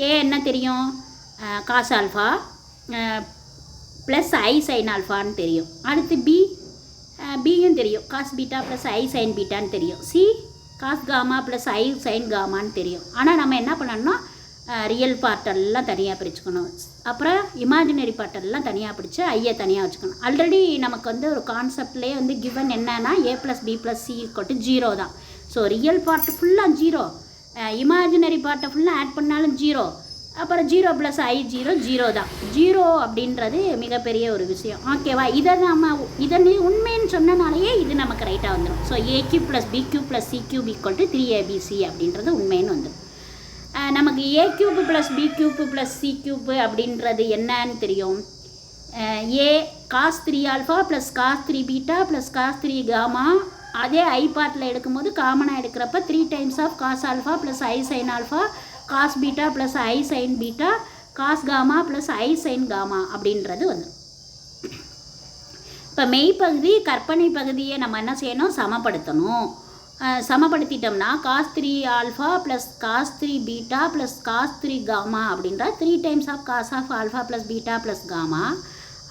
ஏ என்ன தெரியும்? Cos alpha plus i sign ஆல்ஃபான்னு தெரியும். அடுத்து பியும் தெரியும், cos beta plus i sign பீட்டான்னு தெரியும். C cos gamma plus i sign காமான்னு தெரியும். ஆனால் நம்ம என்ன பண்ணணும்னா ரியல் பார்ட்டெல்லாம் தனியாக பிரிச்சுக்கணும். அப்புறம் இமேஜினரி பார்ட்டெல்லாம் தனியாக பிரித்து ஐயை தனியாக வச்சுக்கணும். ஆல்ரெடி நமக்கு வந்து ஒரு கான்செப்ட்லேயே வந்து கிவன் என்னன்னா a plus b plus c equal to 0 தான். ஸோ ரியல் பார்ட்டு ஃபுல்லாக 0, இமேஜினரி பார்ட்டை ஃபுல்லாக ஆட் பண்ணாலும் 0, அப்புறம் 0 ப்ளஸ் ஐ 0 தான். 0 அப்படின்றது மிகப்பெரிய ஒரு விஷயம். ஓகேவா? இதை உண்மைன்னு சொன்னனாலேயே இது நமக்கு ரைட்டாக வந்துடும். So a cube plus b cube plus c cube equal to 3abc அப்படின்றது உண்மைன்னு வந்துடும். நமக்கு a cube plus b cube plus c cube அப்படின்றது என்னன்னு தெரியும். A cos 3 alpha plus cos 3 beta plus cos 3 gamma. அதே ஐ பார்ட்டில் எடுக்கும்போது காமனாக எடுக்கிறப்ப 3 times of cos alpha plus i sine alpha, cos beta plus i sine beta, cos gamma plus i sine gamma அப்படின்றது வந்து. இப்போ மெய்ப்பகுதி கற்பனை பகுதியை நம்ம என்ன செய்யணும்? சமப்படுத்தணும். சமப்படுத்திட்டோம்னா cos 3 alpha plus cos 3 beta plus cos 3 gamma அப்படின்ற 3 times of cos of alpha plus beta plus gamma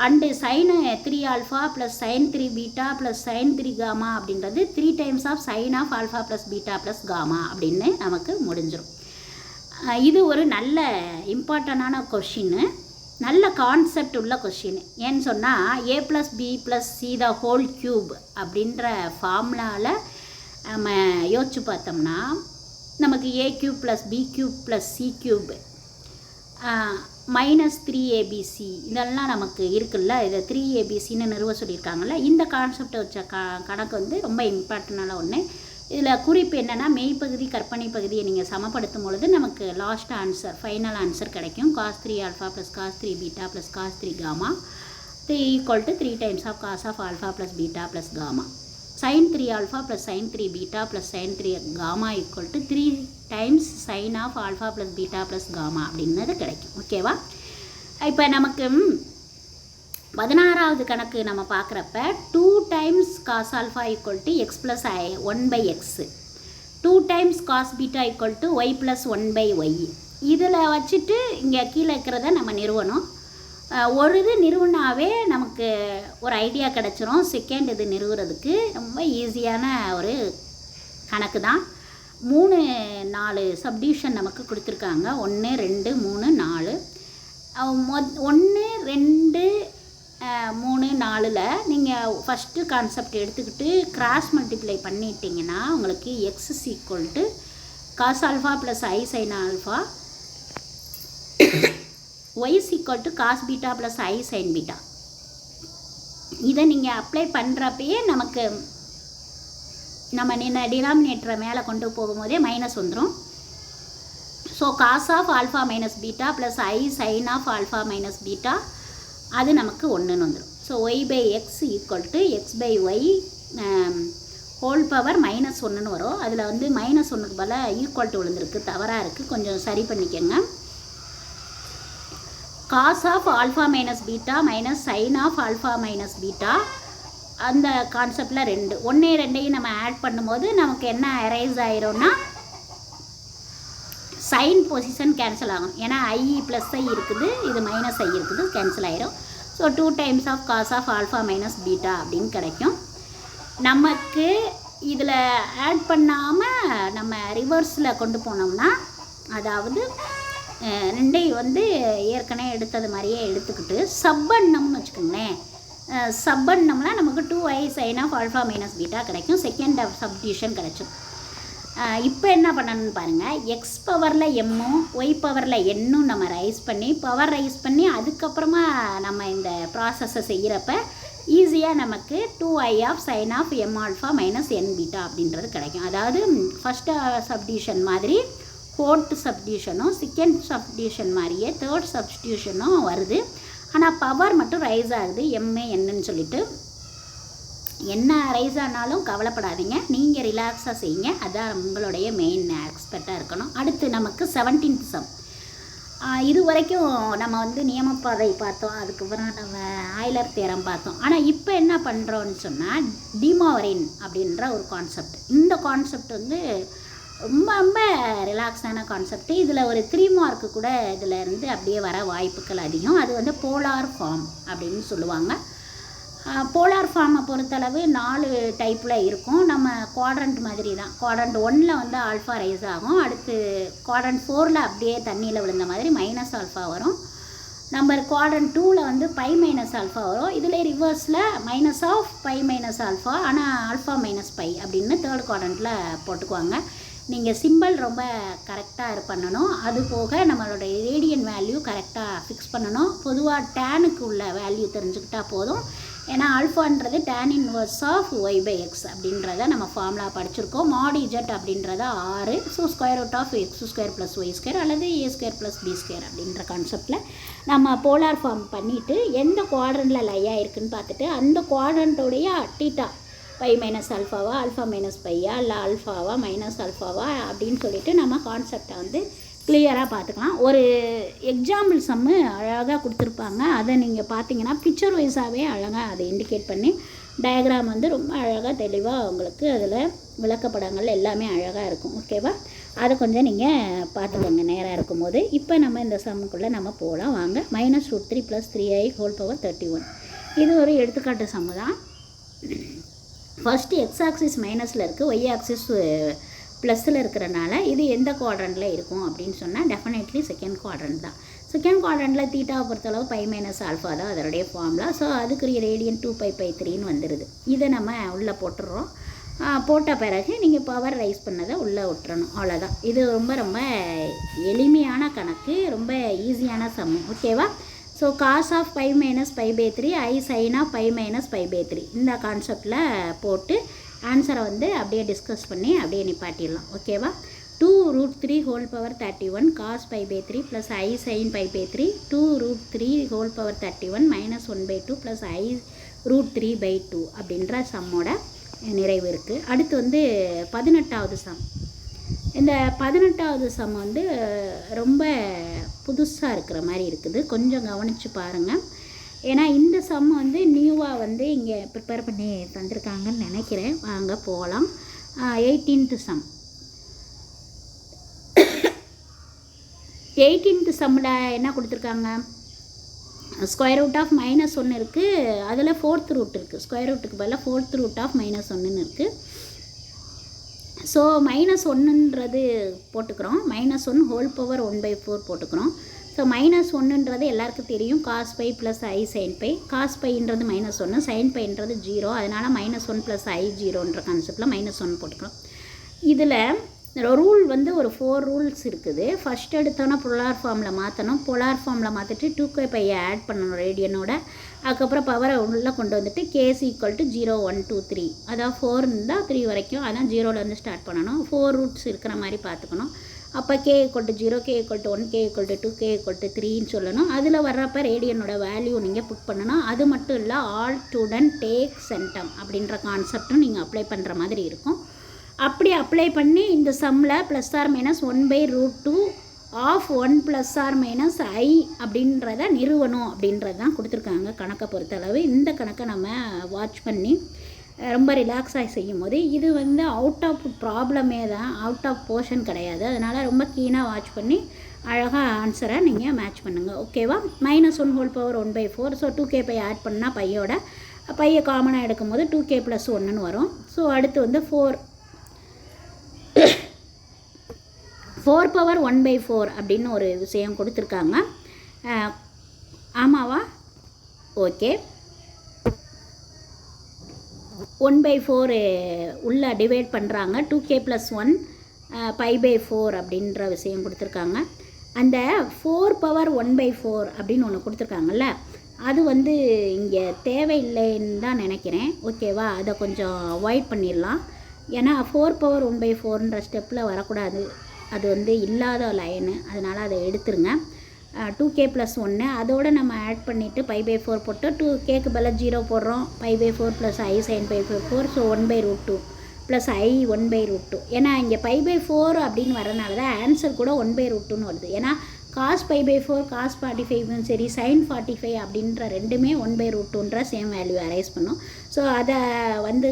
and sine 3 alpha plus sine 3 beta plus sine 3 gamma அப்படின்றது 3 times of sine of alpha plus beta plus gamma அப்படின்னு நமக்கு முடிஞ்சிடும். இது ஒரு நல்ல இம்பார்ட்டண்டான question, நல்ல கான்செப்ட் உள்ள கொஷின். ஏன்னு சொன்னால் a plus b plus c the whole cube அப்படின்ற ஃபார்முலாவில் நம்ம யோசிச்சு பார்த்தோம்னா நமக்கு a cube plus b cube plus c cube minus 3abc இதெல்லாம் நமக்கு இருக்குல்ல. இதை 3abcன்னு நிறுவ சொல்லியிருக்காங்கல்ல. இந்த கான்செப்டை வச்ச கணக்கு வந்து ரொம்ப இம்பார்ட்டண்டான ஒன்று. இதில் குறிப்பு என்னென்னா மெய்ப்பகுதி கற்பனை பகுதியை நீங்கள் சமப்படுத்தும் பொழுது நமக்கு லாஸ்ட் ஆன்சர் ஃபைனல் ஆன்சர் கிடைக்கும். Cos 3 alpha plus cos 3 beta plus cos 3 gamma equal to 3 times of cos of alpha plus beta plus gamma. sin 3 alpha plus sin 3 beta plus sin 3 gamma equal to 3 times sin of alpha plus beta plus gamma அப்படின்றது கிடைக்கும். ஓகேவா? இப்போ நமக்கு 16வது கணக்கு நம்ம பார்க்குறப்ப 2 times cos alpha equal to x plus I 1 by x, 2 times cos beta equal to y plus 1 by y. இதில் வச்சுட்டு இங்கே கீழே இருக்கிறத நம்ம நிறுவனம். ஒரு இது நிறுவனாவே நமக்கு ஒரு ஐடியா கிடச்சிரும். செகண்ட் இது நிறுவுறதுக்கு ரொம்ப ஈஸியான ஒரு கணக்கு தான். 3-4 சப்டிவிஷன் நமக்கு கொடுத்துருக்காங்க. 1 2 3 4. 1 2 3 4ல் நீங்கள் ஃபஸ்ட்டு கான்செப்ட் எடுத்துக்கிட்டு கிராஸ் மல்டிப்ளை பண்ணிட்டீங்கன்னா உங்களுக்கு x is equal to cos alpha plus i sine alpha, y is equal to cos beta plus I sin beta. இதை நீங்கள் அப்ளை பண்ணுறப்பயே நமக்கு நம்ம டினாமினேட்டரை மேலே கொண்டு போகும்போதே மைனஸ் வந்துடும். So cos of alpha minus beta plus i sine of alpha minus beta அது நமக்கு 1ன்னு வந்துடும். So y by x equal to x by y whole power -1ன்னு வரும். அதில் வந்து -1க்கு பதிலாக ஈக்குவல் டு விழுந்திருக்கு, தவறாக இருக்குது, கொஞ்சம் சரி பண்ணிக்கோங்க. Cos of alpha minus beta minus sine of alpha minus beta அந்த கான்செப்டில் 2 2 நம்ம ஆட் பண்ணும்போது நமக்கு என்ன அரைஸ் ஆயிரும்னா சைன் பொசிஷன் கேன்சல் ஆகும். ஏன்னா ஐ ப்ளஸ் ஐ இருக்குது, இது மைனஸ் ஐ இருக்குது, கேன்சல் ஆயிரும். So 2 times of cos of alpha minus beta அப்படின்னு கிடைக்கும். நமக்கு இதில் ஆட் பண்ணாமல் நம்ம ரிவர்ஸில் கொண்டு போனோம்னா, அதாவது ரெண்டையும் வந்து ஏற்கனவே எடுத்தது மாதிரியே எடுத்துக்கிட்டு சப்பன்னம்னு வச்சுக்கோங்களேன். சப்பன்னம்னா நமக்கு 2i sin of alpha minus beta கிடைக்கும். செகண்ட் சப்டிவிஷன் கிடைக்கும். இப்போ என்ன பண்ணணும்னு பாருங்கள். எக்ஸ் பவரில் எம்மும் ஒய் பவரில் என்னும் நம்ம ரைஸ் பண்ணி அதுக்கப்புறமா நம்ம இந்த ப்ராசஸை செய்கிறப்ப ஈஸியாக நமக்கு 2i of sin of m alpha minus n beta அப்படின்றது கிடைக்கும். அதாவது ஃபஸ்ட்டு சப்டிவிஷன் மாதிரி ஃபோர்த் சப்டிவிஷனும் செகண்ட் சப்டிவிஷன் மாதிரியே தேர்ட் சப்ஸ்டியூஷனும் வருது. ஆனால் பவர் மட்டும் ரைஸ் ஆகுது எம்ஏ என்னன்னு சொல்லிட்டு. என்ன ரைஸ் ஆனாலும் கவலைப்படாதீங்க, நீங்கள் ரிலாக்ஸாக செய்யுங்க. அதான் உங்களுடைய மெயின் எக்ஸ்பெக்டாக இருக்கணும். அடுத்து நமக்கு 17th சம். இது வரைக்கும் நம்ம வந்து நியமப்பாதை பார்த்தோம், அதுக்கப்புறம் நம்ம ஆய்லர் தியரம் பார்த்தோம். ஆனால் இப்போ என்ன பண்ணுறோன்னு சொன்னால் டிமோவரின் அப்படின்ற ஒரு கான்செப்ட். இந்த கான்செப்ட் வந்து ரொம்ப ரொம்ப ரிலாக்ஸான கான்செப்ட். இதில் ஒரு 3 மார்க்கு கூட இதில் இருந்து அப்படியே வர வாய்ப்புகள் அதிகம். அது வந்து போலார் ஃபார்ம் அப்படின்னு சொல்லுவாங்க. போலார் ஃபார்மை பொறுத்தளவு 4 டைப்பில் இருக்கும். நம்ம குவாட்ரண்ட் மாதிரி தான். குவாட்ரண்ட் 1ல் வந்து ஆல்ஃபா ரைஸ் ஆகும். அடுத்து குவாட்ரண்ட் 4ல் அப்படியே தண்ணியில் விழுந்த மாதிரி மைனஸ் ஆல்ஃபா வரும். நம்பர் குவாட்ரண்ட் 2ல் வந்து பை மைனஸ் ஆல்ஃபா வரும். இதில் ரிவர்ஸில் minus of pi minus alpha, ஆனால் ஆல்ஃபா மைனஸ் பை அப்படின்னு தேர்ட் குவாட்ரண்ட்டில் போட்டுக்குவாங்க. நீங்கள் சிம்பிள் ரொம்ப கரெக்டாக பண்ணணும். அது போக நம்மளோட ரேடியன் வேல்யூ கரெக்டாக ஃபிக்ஸ் பண்ணணும். பொதுவாக டேனுக்கு உள்ள வேல்யூ தெரிஞ்சுக்கிட்டால் போதும். ஏன்னா ஆல்ஃபான்றது tan inverse of y by x அப்படின்றத நம்ம ஃபார்முலா படிச்சிருக்கோம். மாட் இஜெட் அப்படின்றத 6. So square root of x² + y² அல்லது a² + b² அப்படின்ற கான்செப்டில் நம்ம போலார் ஃபார்ம் பண்ணிவிட்டு எந்த குவாட்ரண்ட்டில் லையாக இருக்குதுன்னு பார்த்துட்டு அந்த குவாட்ரண்ட்டோடைய டீட்டா பை மைனஸ் ஆல்ஃபாவா ஆல்ஃபா மைனஸ் பையா இல்லை ஆல்ஃபாவா மைனஸ் ஆல்ஃபாவா அப்படின்னு சொல்லிட்டு நம்ம கான்செப்டை வந்து கிளியராக பார்த்துக்கலாம். ஒரு எக்ஸாம்பிள் சம்மு அழகாக கொடுத்துருப்பாங்க. அதை நீங்கள் பார்த்தீங்கன்னா பிக்சர் வைஸாகவே அழகாக அதை இண்டிகேட் பண்ணி டயக்ராம் வந்து ரொம்ப அழகாக தெளிவாக உங்களுக்கு அதில் விளக்கப்படங்கள் எல்லாமே அழகாக இருக்கும். ஓகேவா? அதை கொஞ்சம் நீங்கள் பார்த்துக்கோங்க நேராக இருக்கும்போது. இப்போ நம்ம இந்த சம்முக்குள்ளே நம்ம போகலாம் வாங்க. -√3 + 3i ஹோல் பவர் 31. இது ஒரு எடுத்துக்காட்டு சம்மு தான். ஃபஸ்ட்டு எக்ஸ் ஆக்சிஸ் மைனஸில் இருக்குது, ஒய் ஆக்சிஸ் ப்ளஸில் இருக்கிறனால இது எந்த குவாட்ரண்ட்டில் இருக்கும் அப்படின்னு சொன்னால் டெஃபினெட்லி செகண்ட் குவாட்ரண்ட் தான். செகண்ட் குவாட்ரண்ட்டில் தீட்டாவை பொறுத்தளவு பை மைனஸ் ஆல்ஃபா தான் அதனுடைய ஃபார்முலா. ஸோ அதுக்குரிய ரேடியன் 2π/3ன்னு வந்துடுது. இதை நம்ம உள்ளே போட்டுடுறோம். போட்ட பிறகு நீங்கள் பவர் ரைஸ் பண்ணதை உள்ளே விட்டுறணும். அவ்வளோதான். இது ரொம்ப ரொம்ப எளிமையான கணக்கு, ரொம்ப ஈஸியான சம். ஓகேவா? So cos of π minus π/3 I sin of π minus π/3 இந்த கான்செப்டில் போட்டு ஆன்சரை வந்து அப்படியே டிஸ்கஸ் பண்ணி அப்படியே நிப்பாட்டிடலாம். ஓகேவா? 2√3 whole power 31 cos π/3 + I sin π/3 2√3 whole power 31 -1/2 + I√3/2 அப்படின்ற சம்மோட நிறைவு இருக்குது. அடுத்து வந்து 18வது சம். இந்த 18வது சம் வந்து ரொம்ப புதுசாக இருக்கிற மாதிரி இருக்குது. கொஞ்சம் கவனித்து பாருங்கள். ஏன்னா இந்த சம் வந்து நியூவாக வந்து இங்கே ப்ரிப்பேர் பண்ணி தந்திருக்காங்கன்னு நினைக்கிறேன். வாங்க போகலாம். 18th some. 18th சம்மில் என்ன கொடுத்துருக்காங்க? ஸ்கொயர் ரூட் ஆஃப் -1 இருக்குது. அதில் 4th ரூட் இருக்குது. ஸ்கொயர் ரூட்டுக்கு பதிலாக 4th ரூட் ஆஃப் -1 இருக்குது. ஸோ -1ன்றது போட்டுக்கிறோம். -1 ஹோல் பவர் 1/4 போட்டுக்கிறோம். ஸோ -1ன்றது எல்லாருக்கும் தெரியும். cos π + I sin π. cos πன்றது -1, sin πன்றது 0. அதனால் -1 + I 0ன்ற கான்செப்டில் -1 போட்டுக்கிறோம். இதில் ரூல் வந்து ஒரு 4 ரூல்ஸ் இருக்குது. ஃபஸ்ட் எடுத்தோன்னா போலார் ஃபார்மில் மாற்றணும். போலார் ஃபார்மில் மாற்றிட்டு 2π ஆட் பண்ணணும் ரேடியனோட. அதுக்கப்புறம் பவரை உள்ளே கொண்டு வந்துட்டு கேஸ் = 0 1 2 3, அதாவது 4 இருந்தால் 3 வரைக்கும், அதான் 0லேருந்து ஸ்டார்ட் பண்ணணும். 4 ரூட்ஸ் இருக்கிற மாதிரி பார்த்துக்கணும். அப்போ k = 0, k = 1, k = 2, k = 3ன்னு சொல்லணும். அதில் வர்றப்போ ரேடியனோட வேல்யூ நீங்கள் புக் பண்ணணும். அது மட்டும் இல்லை, ஆல் ஸ்டூடெண்ட் டேக் சென்டம் அப்படின்ற கான்செப்டும் நீங்கள் அப்ளை பண்ணுற மாதிரி இருக்கும். அப்படி அப்ளை பண்ணி இந்த சம்மில் ±1/√2 ஆஃப் 1 ± I அப்படின்றத நிறுவனம் அப்படின்றது தான் கொடுத்துருக்காங்க கணக்கை பொறுத்தளவு. இந்த கணக்கை நம்ம வாட்ச் பண்ணி ரொம்ப ரிலாக்ஸாக செய்யும் போது இது வந்து அவுட் ஆஃப் ப்ராப்ளமே தான், அவுட் ஆஃப் போர்ஷன் கிடையாது. அதனால் ரொம்ப கீனாக வாட்ச் பண்ணி அழகாக ஆன்சரை நீங்கள் மேட்ச் பண்ணுங்கள். ஓகேவா? -1 whole power 1/4. So 2k add பண்ணால் பையோட பையை காமனாக எடுக்கும்போது 2k + 1ன்னு வரும். ஸோ அடுத்து வந்து 4 பவர் 1/4 அப்படின்னு ஒரு விஷயம் கொடுத்துருக்காங்க. ஆமாவா? ஓகே. 1/4 உள்ள டிவைட் பண்ணுறாங்க. 2k + 1 π/4 அப்படின்ற விஷயம் கொடுத்துருக்காங்க. அந்த 4 பவர் 1/4 அப்படின்னு ஒன்று கொடுத்துருக்காங்கல்ல, அது வந்து இங்கே தேவையில்லைன்னு தான் நினைக்கிறேன். ஓகேவா? அதை கொஞ்சம் அவாய்ட் பண்ணிடலாம். ஏன்னா 4 பவர் 1/4ன்ற ஸ்டெப்பில் வரக்கூடாது. அது வந்து இல்லாத லைனு, அதனால் அதை எடுத்துருங்க. 2k + 1 அதோடு நம்ம ஆட் பண்ணிவிட்டு π/4 போட்டு 2kக்கு பதிலாக 0 போடுறோம். π/4 + i sin π/4 so 1/√2 plus i 1/√2. ஏன்னா இங்கே π/4 அப்படின்னு வரனால தான் ஆன்சர் கூட 1/√2ன்னு வருது. ஏன்னா cos π/4 cos 45 சரி sin 45 அப்படின்ற ரெண்டுமே 1/√2ன்ற சேம் வேல்யூ அரைஸ் பண்ணும். ஸோ அதை வந்து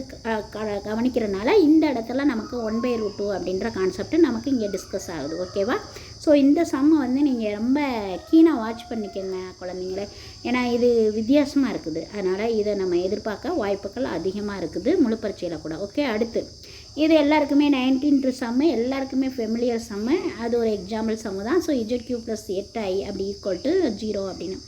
கவனிக்கிறனால இந்த இடத்துல நமக்கு 1/√2 அப்படின்ற கான்செப்ட் நமக்கு இங்கே டிஸ்கஸ் ஆகுது. ஓகேவா? ஸோ இந்த சம்மை வந்து நீங்கள் ரொம்ப கீனாக வாட்ச் பண்ணிக்கோங்க குழந்தைங்களே. ஏன்னா இது வித்தியாசமாக இருக்குது. அதனால் இதை நம்ம எதிர்பார்க்க வாய்ப்புகள் அதிகமாக இருக்குது முழு பரீட்சையில் கூட. ஓகே, அடுத்து இது எல்லாருக்குமே 19th சம்மு, எல்லாருக்குமே ஃபெமிலியர் சம்மு. அது ஒரு எக்ஸாம்பிள் சம்மு தான். ஸோ z³ + 8i அப்படி = 0 அப்படின்னு.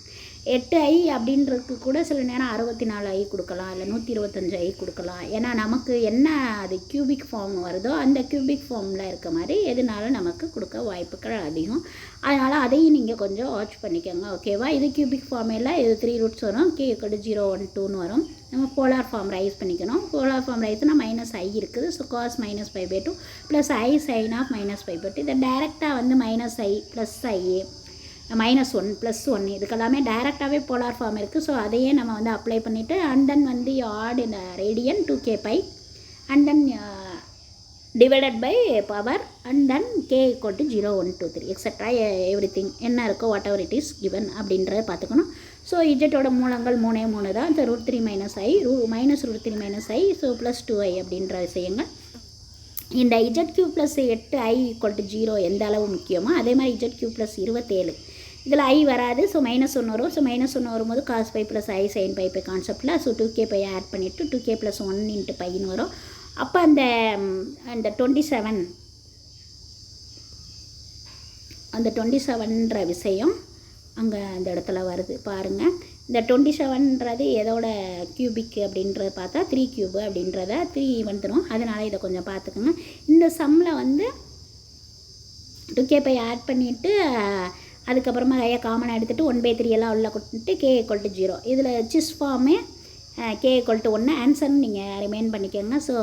8i அப்படின்றதுக்கு கூட சில நேரம் 64i கொடுக்கலாம், இல்லை 125i கொடுக்கலாம். ஏன்னா நமக்கு என்ன அது கியூபிக் ஃபார்ம் வருதோ அந்த கியூபிக் ஃபார்மில் இருக்க மாதிரி எதுனாலும் நமக்கு கொடுக்க வாய்ப்புகள் அதிகம். அதனால் அதையும் நீங்கள் கொஞ்சம் வாட்ச் பண்ணிக்கோங்க. ஓகேவா? இது கியூபிக் ஃபார்மில் இது 3 ரூட்ஸ் வரும். k = 0 1 2ன்னு வரும். நம்ம போலார் ஃபார்ம் ரைஸ் பண்ணிக்கணும். போலார் ஃபார்ம் ரைஸ்னா -i இருக்குது. So cos -π/2 plus i sin -π/2. இதை டைரெக்டாக வந்து -i + i -1 + 1 இதுக்கெல்லாமே டைரெக்டாகவே போலார் ஃபார்ம் இருக்குது. ஸோ அதையே நம்ம வந்து அப்ளை பண்ணிவிட்டு அண்ட் தென் வந்து add in radian 2k π and then divided by power and then k = 0 1 2 3 extra everything என்ன இருக்கோ whatever it is given அப்படின்றத பார்த்துக்கணும். ஸோ இஜெட்டோட மூலங்கள் 3 தான். இந்த √3 - i -√3 - i ஸோ +2i அப்படின்ற விஷயங்கள். இந்த z³ + 8i = 0 எந்த அளவு முக்கியமோ அதே மாதிரி z³ + 27 இதில் i வராது. ஸோ -1 வரும். ஸோ -1 வரும்போது cos π + i sin π கான்செப்டில் ஸோ 2k π ஆட் பண்ணிவிட்டு 2k + 1 × πன்னு வரும். அப்போ அந்த 27ன்ற விஷயம் அங்கே அந்த இடத்துல வருது பாருங்கள். இந்த 27ன்றது எதோட கியூபிக் அப்படின்றத பார்த்தா 3³ அப்படின்றத 3 வந்துடும். அதனால் இதை கொஞ்சம் பார்த்துக்கோங்க. இந்த சம்மில் வந்து 2k π ஆட் பண்ணிவிட்டு அதுக்கப்புறமா கையை காமனாக எடுத்துகிட்டு 1/3 எல்லாம் உள்ள கொடுத்துட்டு k = 0. இதில் சிஸ் ஃபார்மே k = 1 ஆன்சர்னு நீங்கள் ரிமைன் பண்ணிக்கோங்க. ஸோ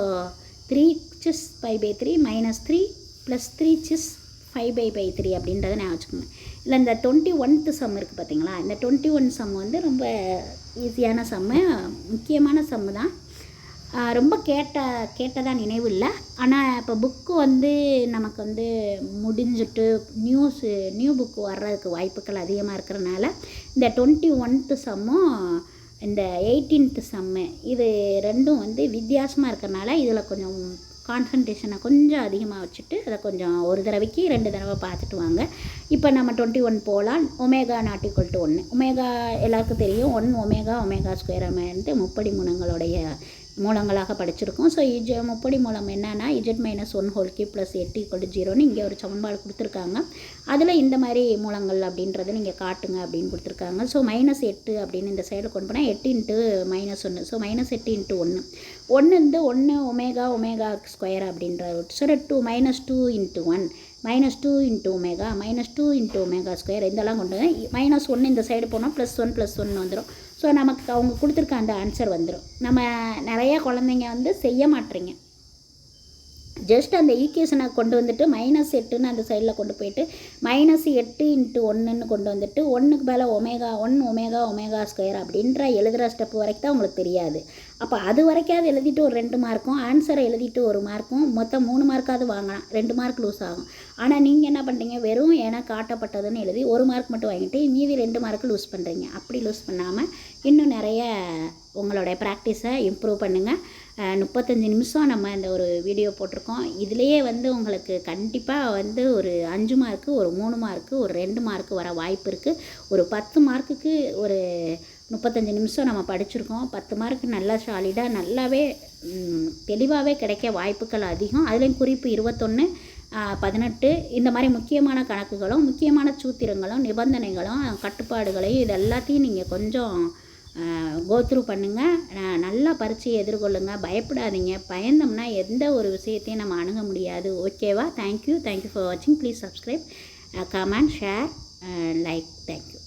3 சிஸ் π/3 -3 + 3 சிஸ் 5/3 அப்படின்றத நான் வச்சுக்கோங்க. இல்லை இந்த 21th சம் இருக்குது பார்த்தீங்களா, இந்த 21 சம் வந்து ரொம்ப ஈஸியான சம்மு, முக்கியமான சம்மு தான். ரொம்ப கேட்டதாக நினைவு இல்லை. ஆனால் இப்போ புக்கு வந்து நமக்கு வந்து முடிஞ்சிட்டு நியூ புக்கு வர்றதுக்கு வாய்ப்புகள் அதிகமாக இருக்கிறனால இந்த 21th சம்மும் இந்த 18th சம்மு இது ரெண்டும் வந்து வித்தியாசமாக இருக்கிறனால இதில் கொஞ்சம் கான்சன்ட்ரேஷனை கொஞ்சம் அதிகமாக வச்சுட்டு அதை கொஞ்சம் ஒரு தடவைக்கு 2 தடவை பார்த்துட்டு வாங்க. இப்போ நம்ம 21 போகலாம். ஒமேகா ≠ 1. ஒமேகா எல்லாருக்கும் தெரியும். 1 ω² வந்து முப்படி மூலங்களாக படிச்சிருக்கோம். ஸோ முப்படி மூலம் என்னன்னா z - 1 3 + 8 = 0ன்னு இங்கே ஒரு சமன்பாடு கொடுத்துருக்காங்க. அதில் இந்த மாதிரி மூலங்கள் அப்படின்றத நீங்கள் காட்டுங்க அப்படின்னு கொடுத்துருக்காங்க. ஸோ -8 அப்படின்னு இந்த சைடில் கொண்டு போனால் 8 × -1 ஸோ -8 × 1 1 வந்து 1 ω² அப்படின்ற ஸோ -2 × 1 -2 × ω -2 × ω² இதெல்லாம் கொண்டு -1 இந்த சைடு போனால் +1 +1 வந்துடும். ஸோ நமக்கு அவங்க கொடுத்துருக்க அந்த ஆன்சர் வந்துடும். நம்ம நிறைய குழந்தைங்க வந்து செய்ய மாட்டேறீங்க. ஜஸ்ட் அந்த ஈக்குவேஷனை கொண்டு வந்துட்டு -8ன்னு அந்த சைடில் கொண்டு போயிட்டு -8 × 1ன்னு கொண்டு வந்துட்டு 1க்கு மேலே ω அப்படின்ற எழுதுகிற ஸ்டெப் வரைக்கும் தான் உங்களுக்கு தெரியாது. அப்போ அது வரைக்காவது எழுதிட்டு ஒரு 2 மார்க்கும் ஆன்சரை எழுதிட்டு 1 மார்க்கும் மொத்தம் 3 மார்க்காவது வாங்கலாம். 2 மார்க் லூஸ் ஆகும். ஆனால் நீங்கள் என்ன பண்ணுறீங்க, வெறும் ஏன்னா காட்டப்பட்டதுன்னு எழுதி 1 மார்க் மட்டும் வாங்கிட்டு மீதி 2 மார்க்கு லூஸ் பண்ணுறீங்க. அப்படி லூஸ் பண்ணாமல் இன்னும் நிறைய உங்களுடைய ப்ராக்டிஸை இம்ப்ரூவ் பண்ணுங்கள். 35 நிமிஷம் நம்ம இந்த ஒரு வீடியோ போட்டிருக்கோம். இதுலேயே வந்து உங்களுக்கு கண்டிப்பாக வந்து ஒரு 5 மார்க்கு, ஒரு 3 மார்க்கு, ஒரு 2 மார்க்கு வர வாய்ப்பு இருக்குது. ஒரு 10 மார்க்குக்கு ஒரு 35 நிமிஷம் நம்ம படிச்சிருக்கோம். 10 மார்க்கு நல்லா சாலிடாக நல்லாவே தெளிவாகவே கிடைக்க வாய்ப்புகள் அதிகம். அதுலேயும் குறிப்பு 21, 18 இந்த மாதிரி முக்கியமான கணக்குகளும் முக்கியமான சூத்திரங்களும் நிபந்தனைகளும் கட்டுப்பாடுகளையும் இது எல்லாத்தையும் நீங்கள் கொஞ்சம் கோத்ரூ பண்ணுங்கள். நல்லா பரீட்சையை எதிர்கொள்ளுங்கள். பயப்படாதீங்க. பயந்தோம்னா எந்த ஒரு விஷயத்தையும் நம்ம அணுக முடியாது. ஓகேவா? தேங்க்யூ ஃபார் வாட்சிங். Please subscribe, comment, share, like. Thank you.